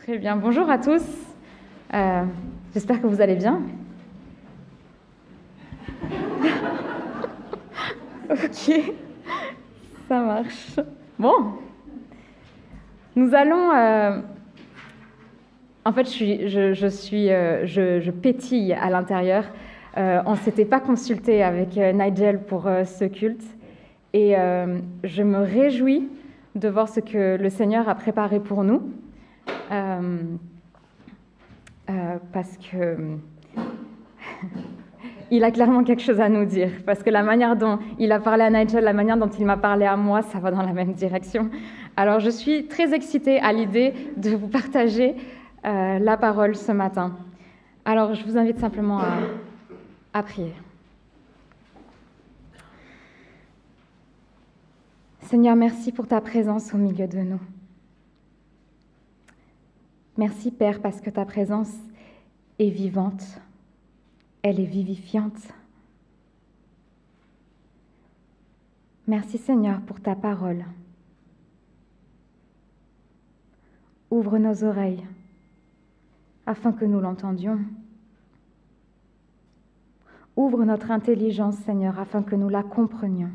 Très bien. Bonjour à tous. J'espère que vous allez bien. Ok, ça marche. Bon, nous allons. En fait, je pétille à l'intérieur. On ne s'était pas consulté avec Nigel pour ce culte, et je me réjouis de voir ce que le Seigneur a préparé pour nous. Parce que il a clairement quelque chose à nous dire, parce que la manière dont il a parlé à Nigel, la manière dont il m'a parlé à moi, ça va dans la même direction. Alors je suis très excitée à l'idée de vous partager la parole ce matin. Alors je vous invite simplement à prier. Seigneur, merci pour ta présence au milieu de nous. Merci, Père, parce que ta présence est vivante, elle est vivifiante. Merci, Seigneur, pour ta parole. Ouvre nos oreilles afin que nous l'entendions. Ouvre notre intelligence, Seigneur, afin que nous la comprenions.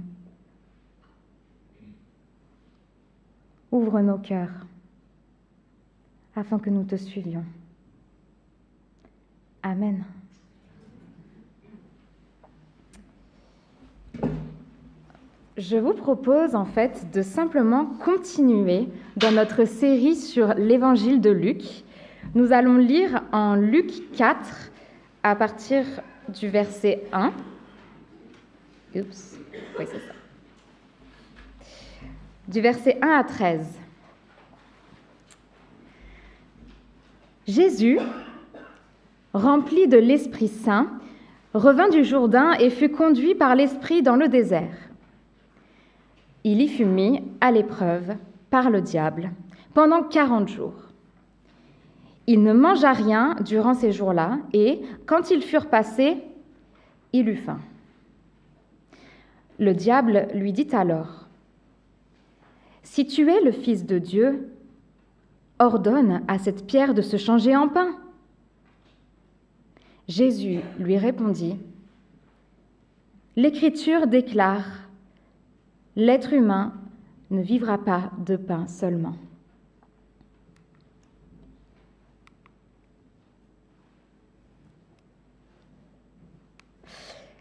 Ouvre nos cœurs afin que nous te suivions. Amen. Je vous propose en fait de simplement continuer dans notre série sur l'évangile de Luc. Nous allons lire en Luc 4 à partir du verset 1. Oui, c'est ça. Du verset 1 à 13. Jésus, rempli de l'Esprit Saint, revint du Jourdain et fut conduit par l'Esprit dans le désert. Il y fut mis à l'épreuve par le diable pendant 40 jours. Il ne mangea rien durant ces jours-là, et quand ils furent passés, il eut faim. Le diable lui dit alors : « Si tu es le Fils de Dieu, ordonne à cette pierre de se changer en pain. » Jésus lui répondit : « L'Écriture déclare : l'être humain ne vivra pas de pain seulement. »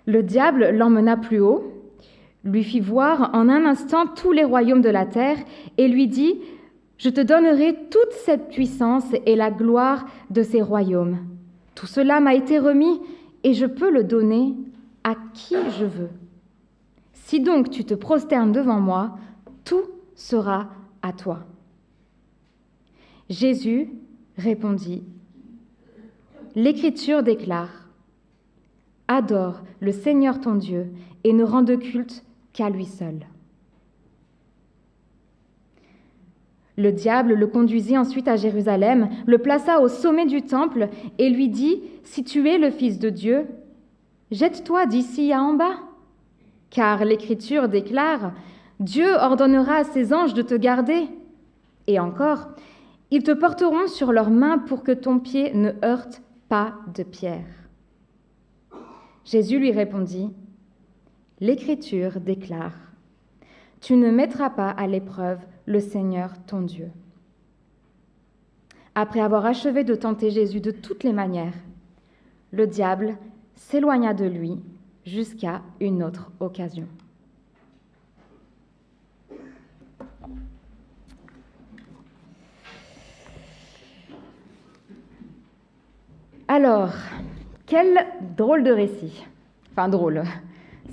Le diable l'emmena plus haut, lui fit voir en un instant tous les royaumes de la terre et lui dit : « Je te donnerai toute cette puissance et la gloire de ces royaumes. Tout cela m'a été remis et je peux le donner à qui je veux. Si donc tu te prosternes devant moi, tout sera à toi. » Jésus répondit : « L'Écriture déclare : adore le Seigneur ton Dieu et ne rends de culte qu'à lui seul. » Le diable le conduisit ensuite à Jérusalem, le plaça au sommet du temple et lui dit : « Si tu es le Fils de Dieu, jette-toi d'ici à en bas. Car l'Écriture déclare : Dieu ordonnera à ses anges de te garder. Et encore, ils te porteront sur leurs mains pour que ton pied ne heurte pas de pierre. » Jésus lui répondit : « L'Écriture déclare : tu ne mettras pas à l'épreuve le Seigneur ton Dieu. » Après avoir achevé de tenter Jésus de toutes les manières, le diable s'éloigna de lui jusqu'à une autre occasion. Alors, quel drôle de récit. Enfin, drôle.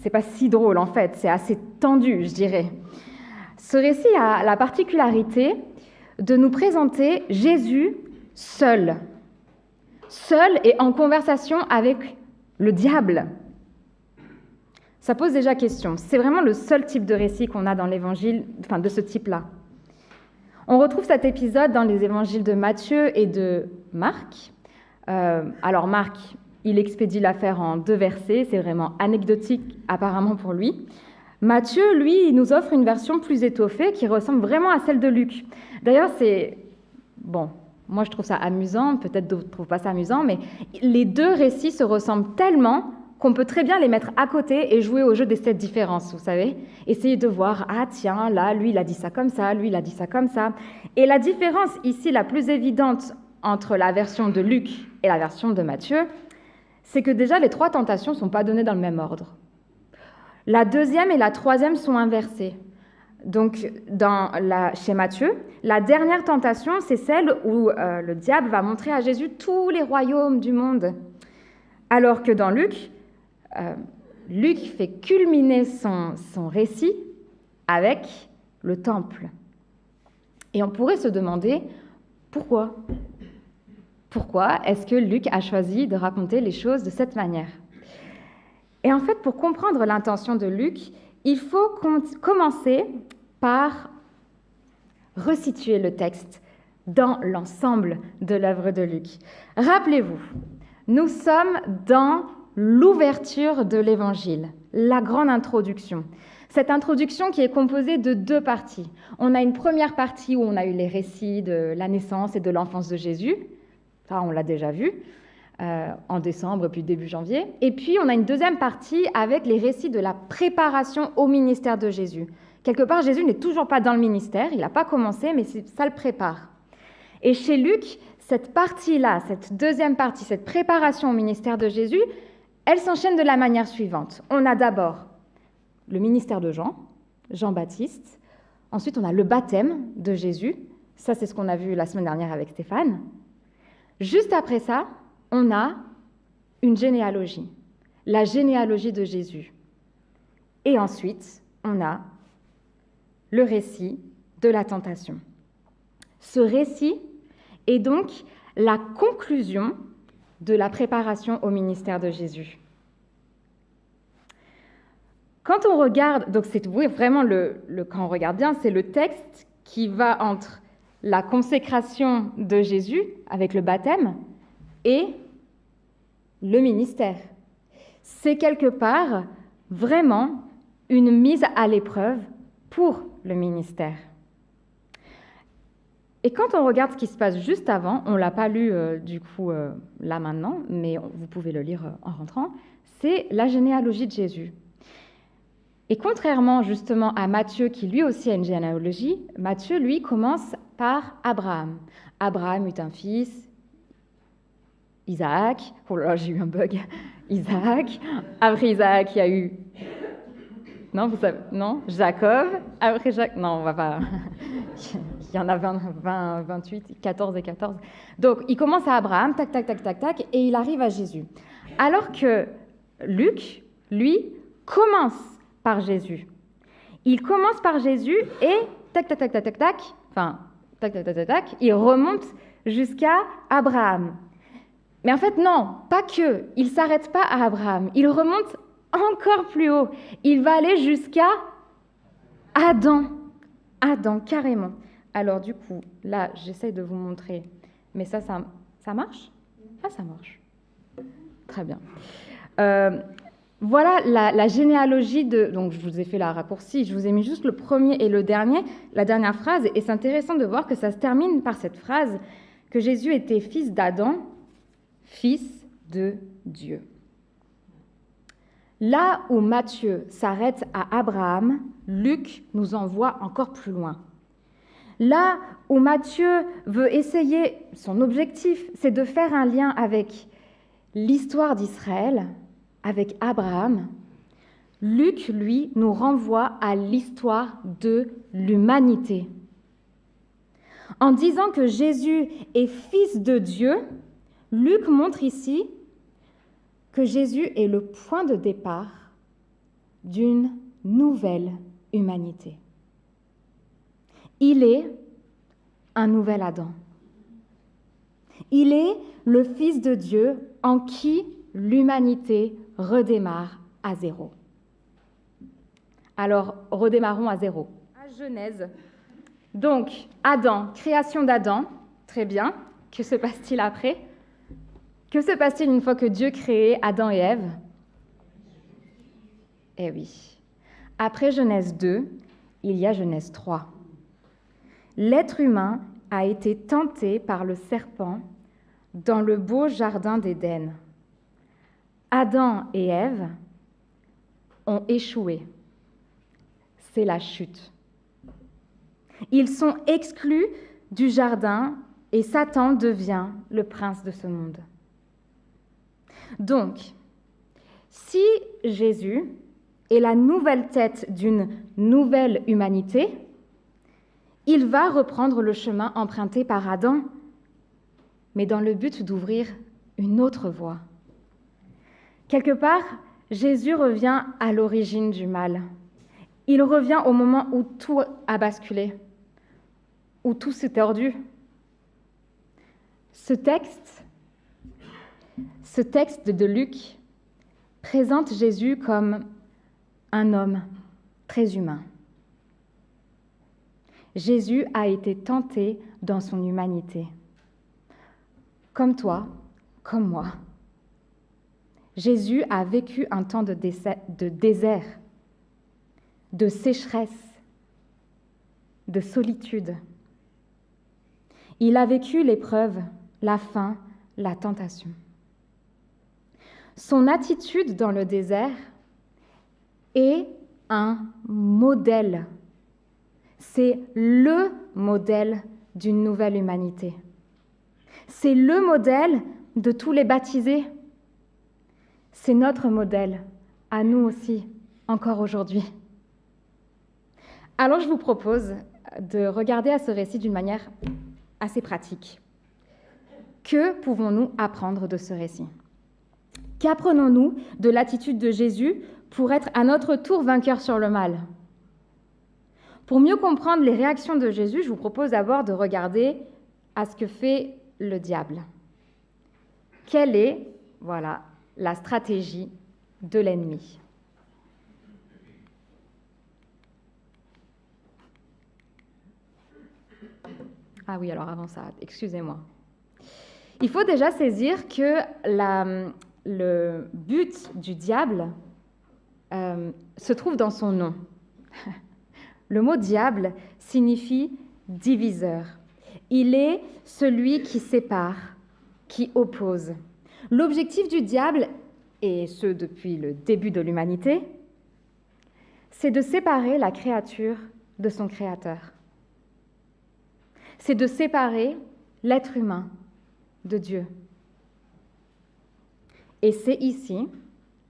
C'est pas si drôle en fait, c'est assez tendu, je dirais. Ce récit a la particularité de nous présenter Jésus seul et en conversation avec le diable. Ça pose déjà question. C'est vraiment le seul type de récit qu'on a dans l'évangile, enfin de ce type-là. On retrouve cet épisode dans les évangiles de Matthieu et de Marc. Alors Marc, il expédie l'affaire en 2 versets, c'est vraiment anecdotique apparemment pour lui. Matthieu, lui, il nous offre une version plus étoffée qui ressemble vraiment à celle de Luc. D'ailleurs, Moi, je trouve ça amusant, peut-être d'autres ne trouvent pas ça amusant, mais les deux récits se ressemblent tellement qu'on peut très bien les mettre à côté et jouer au jeu des 7 différences, vous savez. Essayer de voir, ah tiens, là, lui, il a dit ça comme ça, lui, il a dit ça comme ça. Et la différence ici, la plus évidente entre la version de Luc et la version de Matthieu, c'est que déjà, les 3 tentations ne sont pas données dans le même ordre. La deuxième et la troisième sont inversées. Donc, chez Matthieu, la dernière tentation, c'est celle où le diable va montrer à Jésus tous les royaumes du monde. Alors que dans Luc, Luc fait culminer son récit avec le temple. Et on pourrait se demander pourquoi. Pourquoi est-ce que Luc a choisi de raconter les choses de cette manière? Et en fait, pour comprendre l'intention de Luc, il faut commencer par resituer le texte dans l'ensemble de l'œuvre de Luc. Rappelez-vous, nous sommes dans l'ouverture de l'Évangile, la grande introduction. Cette introduction qui est composée de 2 parties. On a une première partie où on a eu les récits de la naissance et de l'enfance de Jésus. Ça, on l'a déjà vu en décembre puis début janvier. Et puis, on a une deuxième partie avec les récits de la préparation au ministère de Jésus. Quelque part, Jésus n'est toujours pas dans le ministère, il n'a pas commencé, mais ça le prépare. Et chez Luc, cette partie-là, cette deuxième partie, cette préparation au ministère de Jésus, elle s'enchaîne de la manière suivante. On a d'abord le ministère de Jean, Jean-Baptiste. Ensuite, on a le baptême de Jésus. Ça, c'est ce qu'on a vu la semaine dernière avec Stéphane. Juste après ça, on a une généalogie, la généalogie de Jésus. Et ensuite, on a le récit de la tentation. Ce récit est donc la conclusion de la préparation au ministère de Jésus. Quand on regarde, donc c'est vraiment quand on regarde bien, c'est le texte qui va entre la consécration de Jésus avec le baptême et le ministère. C'est quelque part vraiment une mise à l'épreuve pour le ministère. Et quand on regarde ce qui se passe juste avant, on ne l'a pas lu là maintenant, mais vous pouvez le lire en rentrant, c'est la généalogie de Jésus. Et contrairement justement à Matthieu, qui lui aussi a une généalogie, Matthieu, lui, commence par Abraham. Abraham eut un fils, Isaac. Oh là là, j'ai eu un bug. Isaac. Après Isaac, il y a eu... Non, vous savez, non, Jacob. Après Jacob, non, on va pas... Il y en a 20, 28, 14 et 14. Donc, il commence à Abraham, tac, tac, tac, tac, tac, et il arrive à Jésus. Alors que Luc, lui, commence par Jésus. Il commence par Jésus et tac, tac, tac, tac, tac, tac, enfin, tac, tac, tac, tac, tac, il remonte jusqu'à Abraham. Mais en fait, non, pas que. Il ne s'arrête pas à Abraham. Il remonte encore plus haut. Il va aller jusqu'à Adam. Adam, carrément. Alors, du coup, là, j'essaye de vous montrer. Mais ça marche? Ah, ça marche. Très bien. Voilà la généalogie de... Donc, je vous ai fait la raccourci. Je vous ai mis juste le premier et le dernier, la dernière phrase. Et c'est intéressant de voir que ça se termine par cette phrase que Jésus était fils d'Adam, fils de Dieu. Là où Matthieu s'arrête à Abraham, Luc nous envoie encore plus loin. Là où Matthieu veut essayer, son objectif, c'est de faire un lien avec l'histoire d'Israël, avec Abraham, Luc, lui, nous renvoie à l'histoire de l'humanité. En disant que Jésus est fils de Dieu, Luc montre ici que Jésus est le point de départ d'une nouvelle humanité. Il est un nouvel Adam. Il est le Fils de Dieu en qui l'humanité redémarre à zéro. Alors, redémarrons à zéro. À Genèse. Donc, Adam, création d'Adam, très bien. Que se passe-t-il après ? Que se passe-t-il une fois que Dieu crée Adam et Ève ? Eh oui. Après Genèse 2, il y a Genèse 3. L'être humain a été tenté par le serpent dans le beau jardin d'Éden. Adam et Ève ont échoué. C'est la chute. Ils sont exclus du jardin et Satan devient le prince de ce monde. Donc, si Jésus est la nouvelle tête d'une nouvelle humanité, il va reprendre le chemin emprunté par Adam, mais dans le but d'ouvrir une autre voie. Quelque part, Jésus revient à l'origine du mal. Il revient au moment où tout a basculé, où tout s'est tordu. Ce texte de Luc présente Jésus comme un homme très humain. Jésus a été tenté dans son humanité, comme toi, comme moi. Jésus a vécu un temps de désert, de sécheresse, de solitude. Il a vécu l'épreuve, la faim, la tentation. Son attitude dans le désert est un modèle. C'est le modèle d'une nouvelle humanité. C'est le modèle de tous les baptisés. C'est notre modèle, à nous aussi, encore aujourd'hui. Alors je vous propose de regarder à ce récit d'une manière assez pratique. Que pouvons-nous apprendre de ce récit ? Qu'apprenons-nous de l'attitude de Jésus pour être à notre tour vainqueurs sur le mal ? Pour mieux comprendre les réactions de Jésus, je vous propose d'abord de regarder à ce que fait le diable. Quelle est, la stratégie de l'ennemi ? Ah oui, alors avant ça, excusez-moi. Il faut déjà saisir que le but du diable se trouve dans son nom. Le mot diable signifie diviseur. Il est celui qui sépare, qui oppose. L'objectif du diable, et ce depuis le début de l'humanité, c'est de séparer la créature de son créateur. C'est de séparer l'être humain de Dieu. Et c'est ici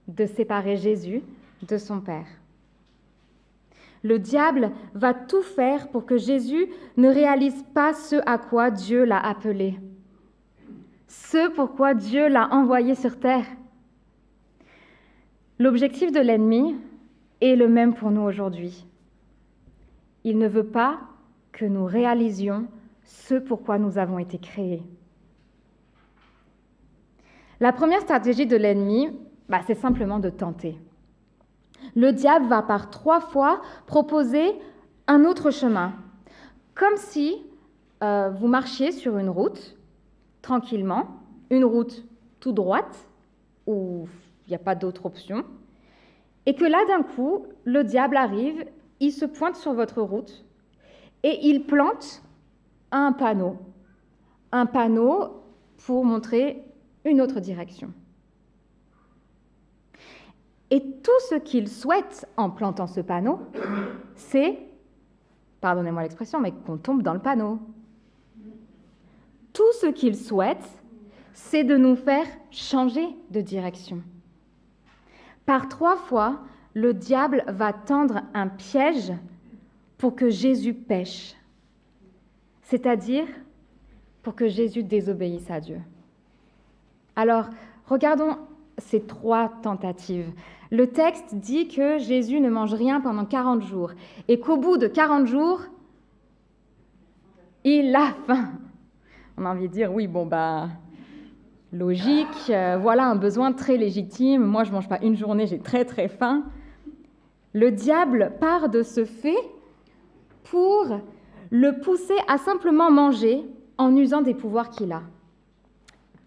de séparer Jésus de son Père. Le diable va tout faire pour que Jésus ne réalise pas ce à quoi Dieu l'a appelé, ce pourquoi Dieu l'a envoyé sur terre. L'objectif de l'ennemi est le même pour nous aujourd'hui. Il ne veut pas que nous réalisions ce pourquoi nous avons été créés. La première stratégie de l'ennemi, c'est simplement de tenter. Le diable va par 3 fois proposer un autre chemin, comme si vous marchiez sur une route, tranquillement, une route tout droite, où il n'y a pas d'autre option, et que là, d'un coup, le diable arrive, il se pointe sur votre route, et il plante un panneau pour montrer une autre direction. Et tout ce qu'il souhaite en plantant ce panneau, c'est, pardonnez-moi l'expression, mais qu'on tombe dans le panneau. Tout ce qu'il souhaite, c'est de nous faire changer de direction. Par 3 fois, le diable va tendre un piège pour que Jésus pêche, c'est-à-dire pour que Jésus désobéisse à Dieu. Alors, regardons ces 3 tentatives. Le texte dit que Jésus ne mange rien pendant 40 jours et qu'au bout de 40 jours, il a faim. On a envie de dire, oui, logique, voilà un besoin très légitime. Moi, je ne mange pas une journée, j'ai très très faim. Le diable part de ce fait pour le pousser à simplement manger en usant des pouvoirs qu'il a.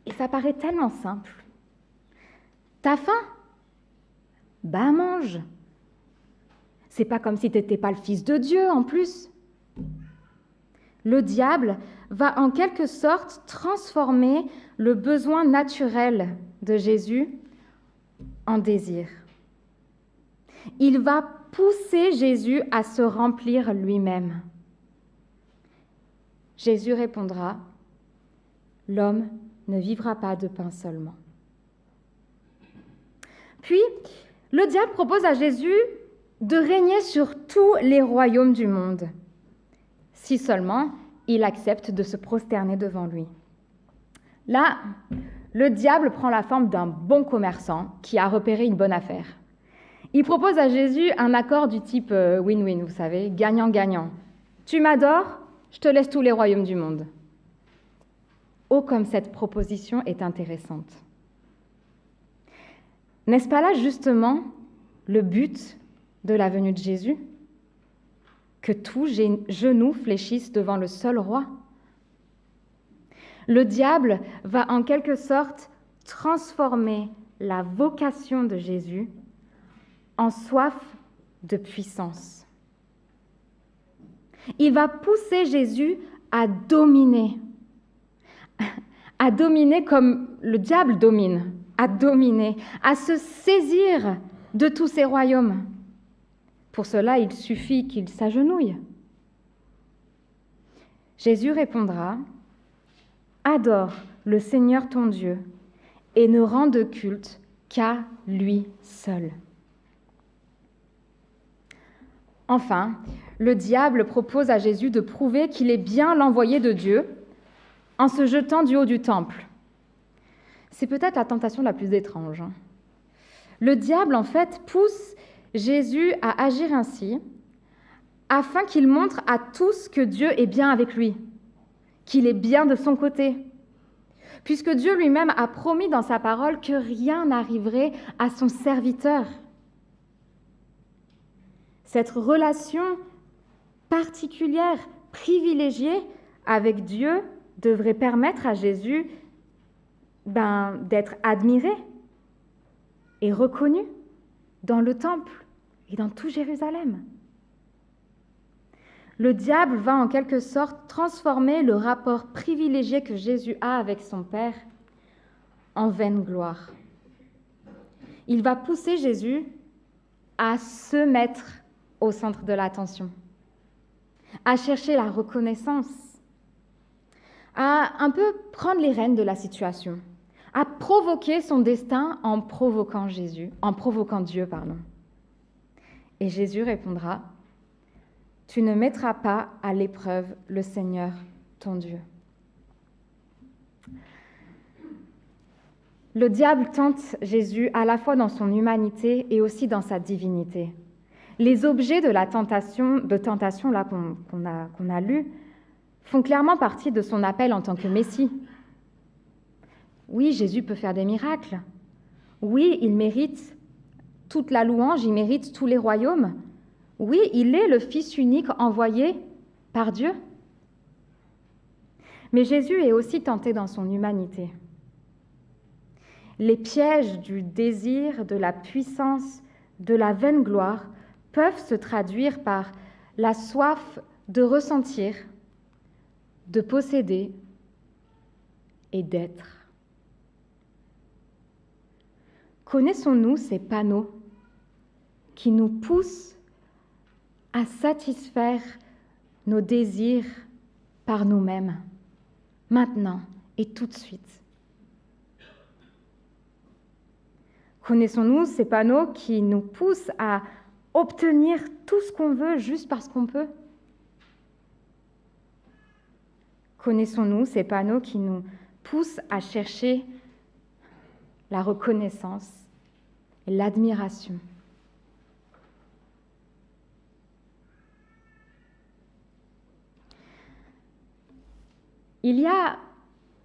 Et ça paraît tellement simple. T'as faim ? Mange. C'est pas comme si t'étais pas le fils de Dieu en plus. le diable va en quelque sorte transformer le besoin naturel de Jésus en désir. Il va pousser Jésus à se remplir lui-même. Jésus répondra, « L'homme ne vivra pas de pain seulement. » Puis, le diable propose à Jésus de régner sur tous les royaumes du monde, si seulement il accepte de se prosterner devant lui. Là, le diable prend la forme d'un bon commerçant qui a repéré une bonne affaire. Il propose à Jésus un accord du type win-win, vous savez, gagnant-gagnant. Tu m'adores, je te laisse tous les royaumes du monde. Oh, comme cette proposition est intéressante. N'est-ce pas là justement le but de la venue de Jésus? Que tous genoux fléchissent devant le seul roi. Le diable va en quelque sorte transformer la vocation de Jésus en soif de puissance. Il va pousser Jésus à dominer comme le diable domine, à dominer, à se saisir de tous ces royaumes. Pour cela, il suffit qu'il s'agenouille. Jésus répondra, « Adore le Seigneur ton Dieu et ne rends de culte qu'à lui seul. » Enfin, le diable propose à Jésus de prouver qu'il est bien l'envoyé de Dieu en se jetant du haut du temple. C'est peut-être la tentation la plus étrange. Le diable, en fait, pousse Jésus à agir ainsi afin qu'il montre à tous que Dieu est bien avec lui, qu'il est bien de son côté, puisque Dieu lui-même a promis dans sa parole que rien n'arriverait à son serviteur. Cette relation particulière, privilégiée avec Dieu devrait permettre à Jésus d'être admiré et reconnu dans le temple et dans tout Jérusalem. Le diable va en quelque sorte transformer le rapport privilégié que Jésus a avec son Père en vaine gloire. Il va pousser Jésus à se mettre au centre de l'attention, à chercher la reconnaissance, à un peu prendre les rênes de la situation, à provoquer son destin en provoquant Dieu. Et Jésus répondra, « Tu ne mettras pas à l'épreuve le Seigneur, ton Dieu. » Le diable tente Jésus à la fois dans son humanité et aussi dans sa divinité. Les objets de la tentation là qu'on a lus font clairement partie de son appel en tant que Messie. Oui, Jésus peut faire des miracles. Oui, il mérite toute la louange, il mérite tous les royaumes. Oui, il est le Fils unique envoyé par Dieu. Mais Jésus est aussi tenté dans son humanité. Les pièges du désir, de la puissance, de la vaine gloire peuvent se traduire par la soif de ressentir, de posséder et d'être. Connaissons-nous ces panneaux qui nous poussent à satisfaire nos désirs par nous-mêmes, maintenant et tout de suite? Connaissons-nous ces panneaux qui nous poussent à obtenir tout ce qu'on veut juste parce qu'on peut? Connaissons-nous ces panneaux qui nous poussent à chercher la reconnaissance et l'admiration? Il y a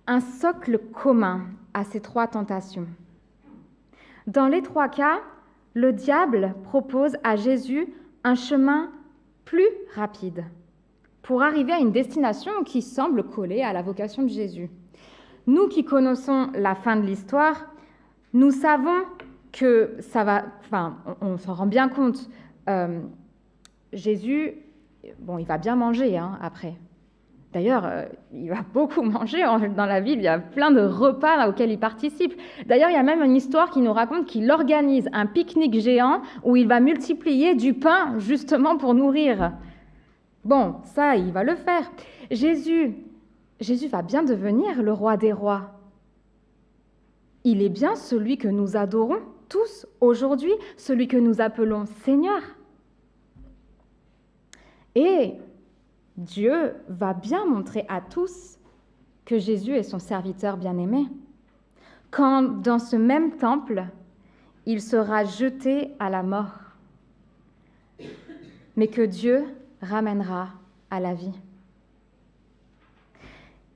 un socle commun à ces trois tentations. Dans les trois cas, le diable propose à Jésus un chemin plus rapide pour arriver à une destination qui semble coller à la vocation de Jésus. Nous qui connaissons la fin de l'histoire, nous savons que ça va... on s'en rend bien compte. Jésus, il va bien manger après. D'ailleurs, il va beaucoup manger dans la Bible, il y a plein de repas auxquels il participe. D'ailleurs, il y a même une histoire qui nous raconte qu'il organise un pique-nique géant où il va multiplier du pain justement pour nourrir. Bon, ça, il va le faire. Jésus va bien devenir le roi des rois. Il est bien celui que nous adorons tous aujourd'hui, celui que nous appelons Seigneur. Et Dieu va bien montrer à tous que Jésus est son serviteur bien-aimé. Quand dans ce même temple, il sera jeté à la mort, mais que Dieu ramènera à la vie.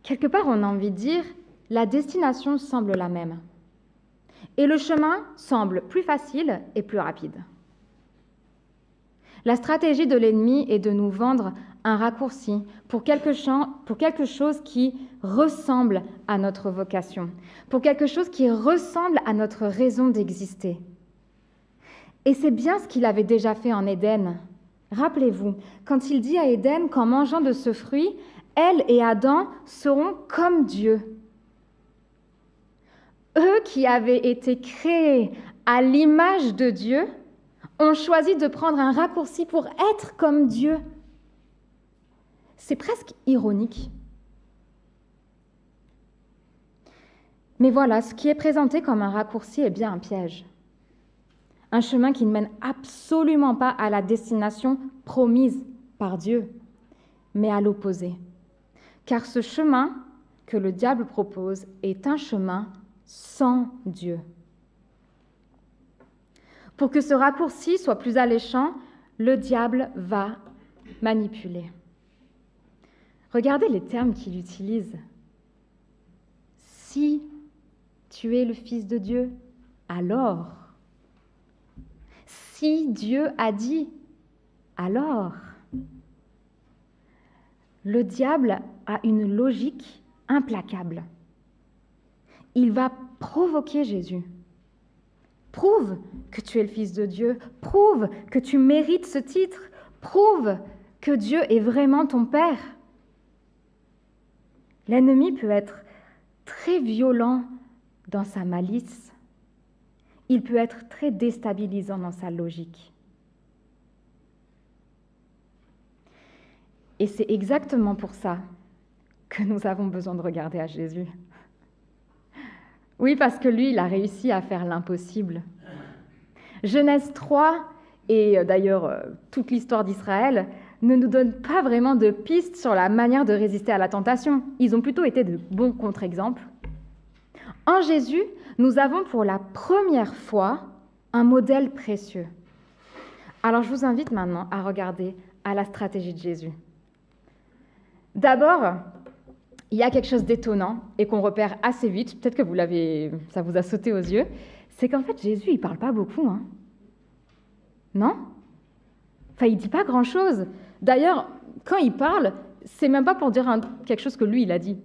Quelque part, on a envie de dire, la destination semble la même. Et le chemin semble plus facile et plus rapide. La stratégie de l'ennemi est de nous vendre un raccourci pour quelque chose qui ressemble à notre vocation, pour quelque chose qui ressemble à notre raison d'exister. Et c'est bien ce qu'il avait déjà fait en Éden. Rappelez-vous, quand il dit à Éden qu'en mangeant de ce fruit, elle et Adam seront comme Dieu. Eux qui avaient été créés à l'image de Dieu ont choisi de prendre un raccourci pour être comme Dieu. C'est presque ironique. Mais voilà, ce qui est présenté comme un raccourci est bien un piège. Un chemin qui ne mène absolument pas à la destination promise par Dieu, mais à l'opposé. Car ce chemin que le diable propose est un chemin sans Dieu. Pour que ce raccourci soit plus alléchant, le diable va manipuler. Regardez les termes qu'il utilise. Si tu es le Fils de Dieu, alors. Si Dieu a dit, alors. Le diable a une logique implacable. Il va provoquer Jésus. Prouve que tu es le Fils de Dieu. Prouve que tu mérites ce titre. Prouve que Dieu est vraiment ton Père. L'ennemi peut être très violent dans sa malice. Il peut être très déstabilisant dans sa logique. Et c'est exactement pour ça que nous avons besoin de regarder à Jésus. Oui, parce que lui, il a réussi à faire l'impossible. Genèse 3, et d'ailleurs toute l'histoire d'Israël, ne nous donne pas vraiment de pistes sur la manière de résister à la tentation. Ils ont plutôt été de bons contre-exemples. En Jésus, nous avons pour la première fois un modèle précieux. Alors je vous invite maintenant à regarder à la stratégie de Jésus. D'abord, il y a quelque chose d'étonnant et qu'on repère assez vite, peut-être que ça vous a sauté aux yeux, c'est qu'en fait Jésus, il ne parle pas beaucoup. Non ? Enfin, il ne dit pas grand-chose. D'ailleurs, quand il parle, c'est même pas pour dire quelque chose que lui, il a dit.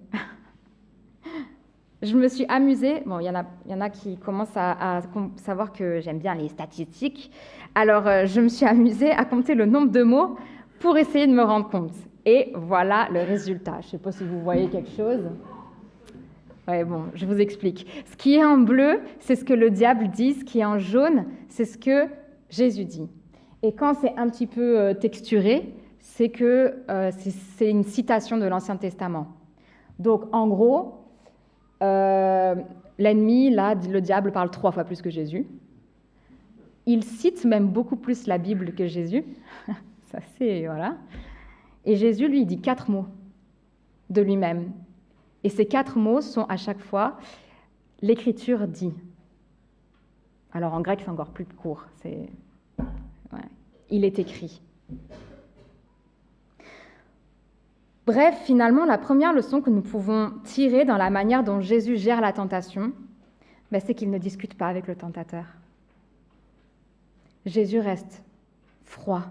Je me suis amusée, bon, il y en a qui commencent à savoir que j'aime bien les statistiques, alors je me suis amusée à compter le nombre de mots pour essayer de me rendre compte. Et voilà le résultat. Je ne sais pas si vous voyez quelque chose. Ouais, bon, je vous explique. Ce qui est en bleu, c'est ce que le diable dit. Ce qui est en jaune, c'est ce que Jésus dit. Et quand c'est un petit peu texturé, c'est que c'est une citation de l'Ancien Testament. Donc, en gros, l'ennemi, là, le diable parle 3 fois plus que Jésus. Il cite même beaucoup plus la Bible que Jésus. Ça, c'est... voilà. Et Jésus, lui, il dit 4 mots de lui-même. Et ces 4 mots sont à chaque fois « l'Écriture dit ». Alors en grec, c'est encore plus court. C'est... ouais. Il est écrit. Bref, finalement, la première leçon que nous pouvons tirer dans la manière dont Jésus gère la tentation, c'est qu'il ne discute pas avec le tentateur. Jésus reste froid.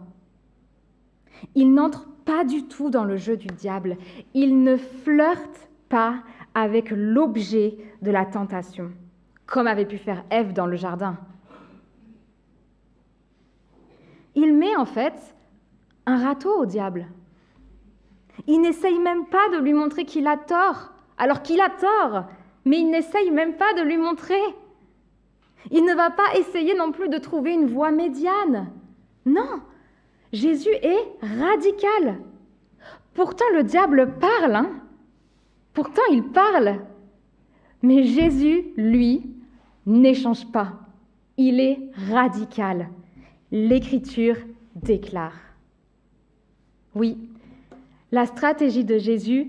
Il n'entre pas du tout dans le jeu du diable. Il ne flirte pas avec l'objet de la tentation, comme avait pu faire Ève dans le jardin. Il met en fait un râteau au diable. Il n'essaye même pas de lui montrer qu'il a tort, alors qu'il a tort, mais il n'essaye même pas de lui montrer. Il ne va pas essayer non plus de trouver une voie médiane. Non, Jésus est radical. Pourtant, le diable parle, hein. Pourtant, il parle. Mais Jésus, lui, n'échange pas. Il est radical. L'Écriture déclare. Oui, la stratégie de Jésus,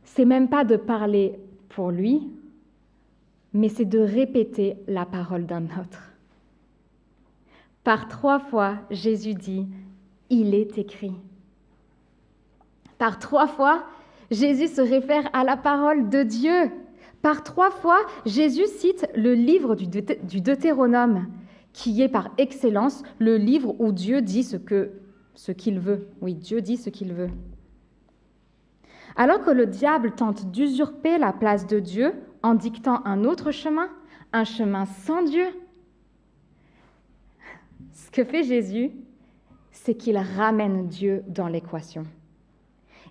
c'est même pas de parler pour lui, mais c'est de répéter la parole d'un autre. Par 3 fois, Jésus dit « Il est écrit ». Par 3 fois, Jésus se réfère à la parole de Dieu. Par 3 fois, Jésus cite le livre du Deutéronome, qui est par excellence le livre où Dieu dit ce qu'il veut. Oui, Dieu dit ce qu'il veut. Alors que le diable tente d'usurper la place de Dieu en dictant un autre chemin, un chemin sans Dieu, ce que fait Jésus, c'est qu'il ramène Dieu dans l'équation.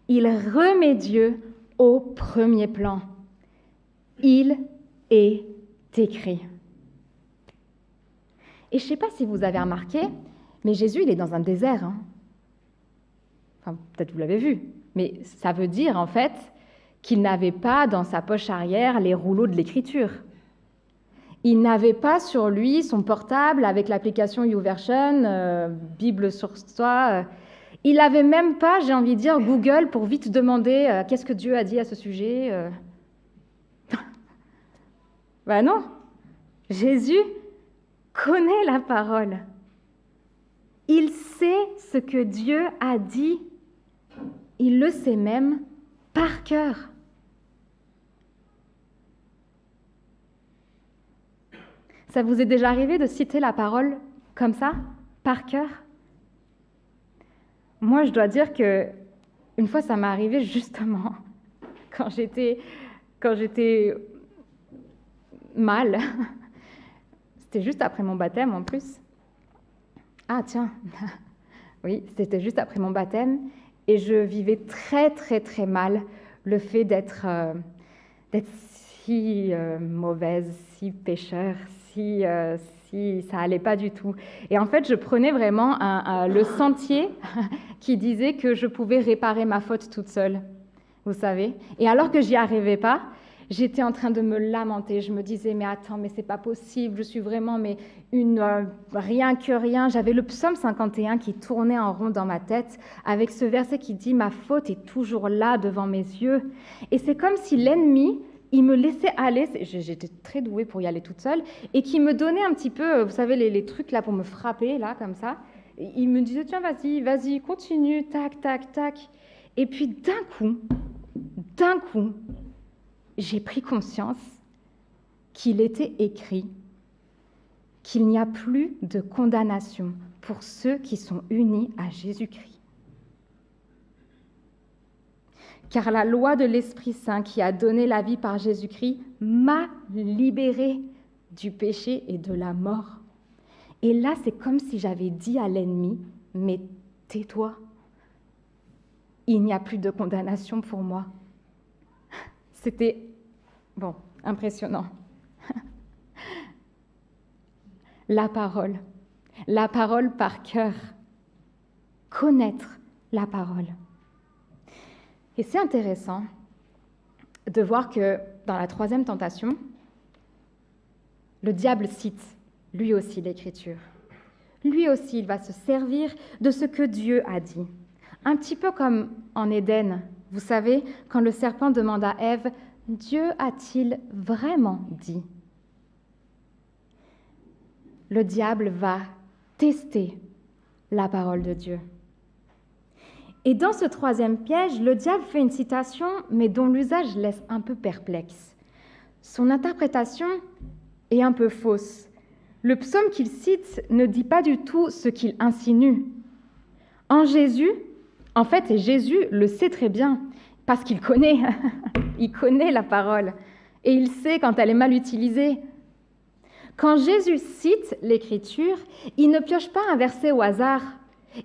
Il remet Dieu au premier plan. Il est écrit. Et je ne sais pas si vous avez remarqué, mais Jésus, il est dans un désert. Hein. Enfin, peut-être vous l'avez vu, mais ça veut dire en fait qu'il n'avait pas dans sa poche arrière les rouleaux de l'Écriture. Il n'avait pas sur lui son portable avec l'application YouVersion, Bible sur soi. Il n'avait même pas, j'ai envie de dire, Google pour vite demander qu'est-ce que Dieu a dit à ce sujet. Ben non, Jésus connaît la parole. Il sait ce que Dieu a dit. Il le sait même par cœur. Ça vous est déjà arrivé de citer la parole comme ça, par cœur? Moi, je dois dire que une fois, ça m'est arrivé justement quand j'étais mal. C'était juste après mon baptême en plus. Ah tiens, oui, c'était juste après mon baptême et je vivais très très très mal le fait d'être si mauvaise, si pécheur, si ça allait pas du tout. Et en fait, je prenais vraiment le sentier qui disait que je pouvais réparer ma faute toute seule, vous savez. Et alors que j'y arrivais pas, j'étais en train de me lamenter. Je me disais, mais attends, mais c'est pas possible. Je suis vraiment rien que rien. J'avais le psaume 51 qui tournait en rond dans ma tête avec ce verset qui dit, ma faute est toujours là devant mes yeux. Et c'est comme si l'ennemi, il me laissait aller, j'étais très douée pour y aller toute seule, et qui me donnait un petit peu, vous savez, les trucs là pour me frapper, là, comme ça. Et il me disait, tiens, vas-y, continue, tac, tac, tac. Et puis d'un coup, j'ai pris conscience qu'il était écrit qu'il n'y a plus de condamnation pour ceux qui sont unis à Jésus-Christ. Car la loi de l'Esprit Saint qui a donné la vie par Jésus-Christ m'a libérée du péché et de la mort. Et là, c'est comme si j'avais dit à l'ennemi, mais tais-toi, il n'y a plus de condamnation pour moi. C'était, impressionnant. La parole par cœur, connaître la parole. Et c'est intéressant de voir que dans la 3e tentation, le diable cite lui aussi l'Écriture. Lui aussi, il va se servir de ce que Dieu a dit. Un petit peu comme en Éden, vous savez, quand le serpent demande à Ève, « Dieu a-t-il vraiment dit ?» Le diable va tester la parole de Dieu. Et dans ce 3e piège, le diable fait une citation, mais dont l'usage laisse un peu perplexe. Son interprétation est un peu fausse. Le psaume qu'il cite ne dit pas du tout ce qu'il insinue. En fait, et Jésus le sait très bien, parce qu'il connaît, il connaît la parole, et il sait quand elle est mal utilisée. Quand Jésus cite l'Écriture, il ne pioche pas un verset au hasard.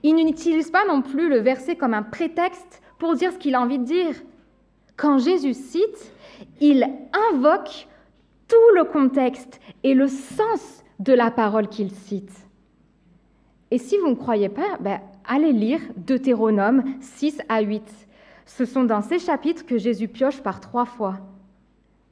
Il n'utilise pas non plus le verset comme un prétexte pour dire ce qu'il a envie de dire. Quand Jésus cite, il invoque tout le contexte et le sens de la parole qu'il cite. Et si vous ne croyez pas, allez lire Deutéronome 6 à 8. Ce sont dans ces chapitres que Jésus pioche par 3 fois.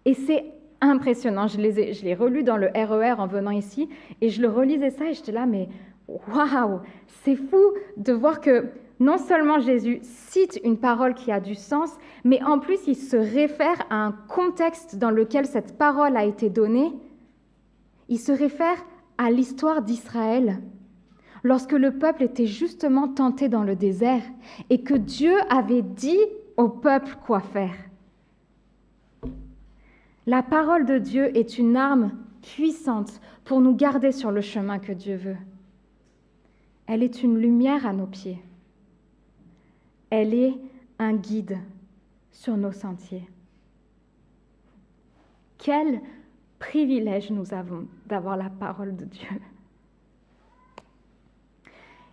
Et c'est impressionnant. Je l'ai relu dans le RER en venant ici, et je le relisais ça, et j'étais là, mais waouh, c'est fou de voir que non seulement Jésus cite une parole qui a du sens, mais en plus il se réfère à un contexte dans lequel cette parole a été donnée. Il se réfère à l'histoire d'Israël, lorsque le peuple était justement tenté dans le désert et que Dieu avait dit au peuple quoi faire. La parole de Dieu est une arme puissante pour nous garder sur le chemin que Dieu veut. Elle est une lumière à nos pieds. Elle est un guide sur nos sentiers. Quel privilège nous avons d'avoir la parole de Dieu.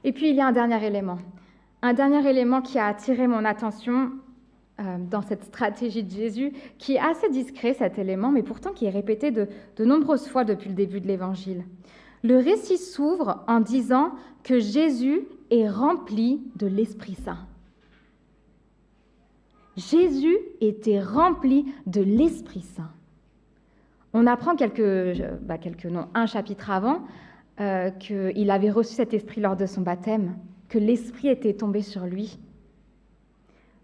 Et puis, il y a un dernier élément qui a attiré mon attention dans cette stratégie de Jésus, qui est assez discret, cet élément, mais pourtant qui est répété de nombreuses fois depuis le début de l'Évangile. Le récit s'ouvre en disant que Jésus est rempli de l'Esprit Saint. Jésus était rempli de l'Esprit Saint. On apprend un chapitre avant, qu'il avait reçu cet esprit lors de son baptême, que l'Esprit était tombé sur lui.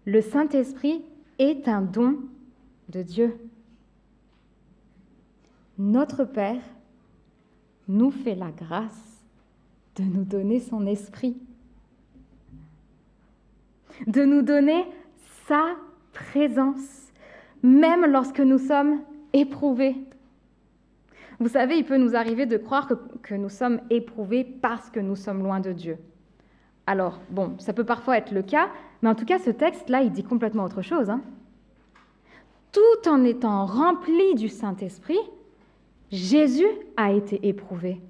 Le Saint-Esprit est un don de Dieu. Notre Père nous fait la grâce de nous donner son Esprit, de nous donner sa présence, même lorsque nous sommes éprouvés. Vous savez, il peut nous arriver de croire que nous sommes éprouvés parce que nous sommes loin de Dieu. Alors, bon, ça peut parfois être le cas, mais en tout cas, ce texte-là, il dit complètement autre chose. Tout en étant rempli du Saint-Esprit, Jésus a été éprouvé.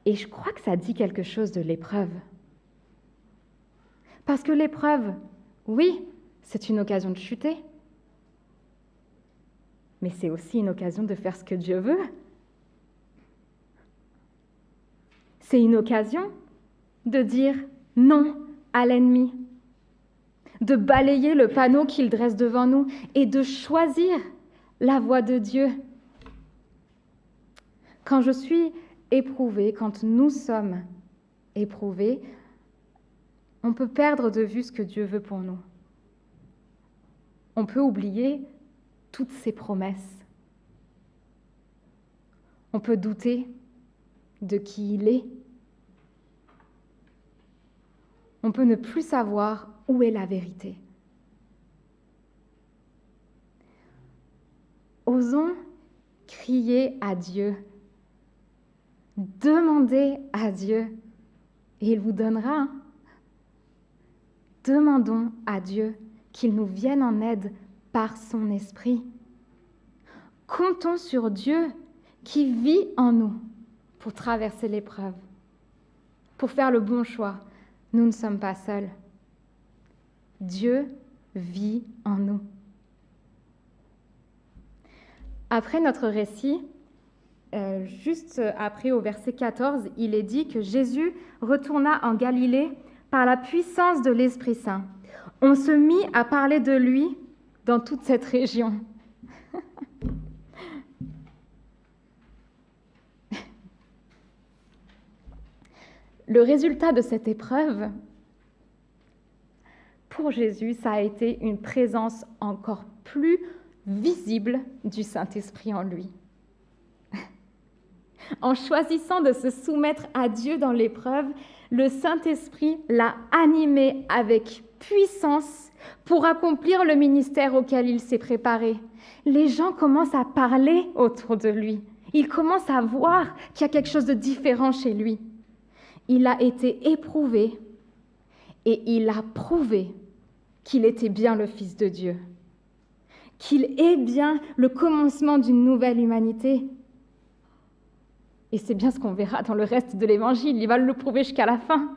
Et je crois que ça dit quelque chose de l'épreuve. Parce que l'épreuve, oui, c'est une occasion de chuter, mais c'est aussi une occasion de faire ce que Dieu veut. C'est une occasion de dire non à l'ennemi, de balayer le panneau qu'il dresse devant nous et de choisir la voie de Dieu. Quand je suis éprouvée, quand nous sommes éprouvés, on peut perdre de vue ce que Dieu veut pour nous. On peut oublier toutes ses promesses. On peut douter de qui il est. On peut ne plus savoir où est la vérité. Osons crier à Dieu, demander à Dieu, et il vous donnera. Demandons à Dieu qu'il nous vienne en aide par son esprit. Comptons sur Dieu qui vit en nous pour traverser l'épreuve, pour faire le bon choix. Nous ne sommes pas seuls. Dieu vit en nous. Après notre récit, juste après au verset 14, il est dit que Jésus retourna en Galilée par la puissance de l'Esprit Saint. On se mit à parler de lui dans toute cette région. Le résultat de cette épreuve, pour Jésus, ça a été une présence encore plus visible du Saint-Esprit en lui. En choisissant de se soumettre à Dieu dans l'épreuve, le Saint-Esprit l'a animé avec puissance pour accomplir le ministère auquel il s'est préparé. Les gens commencent à parler autour de lui. Ils commencent à voir qu'il y a quelque chose de différent chez lui. Il a été éprouvé et il a prouvé qu'il était bien le Fils de Dieu, qu'il est bien le commencement d'une nouvelle humanité. Et c'est bien ce qu'on verra dans le reste de l'Évangile. Il va le prouver jusqu'à la fin.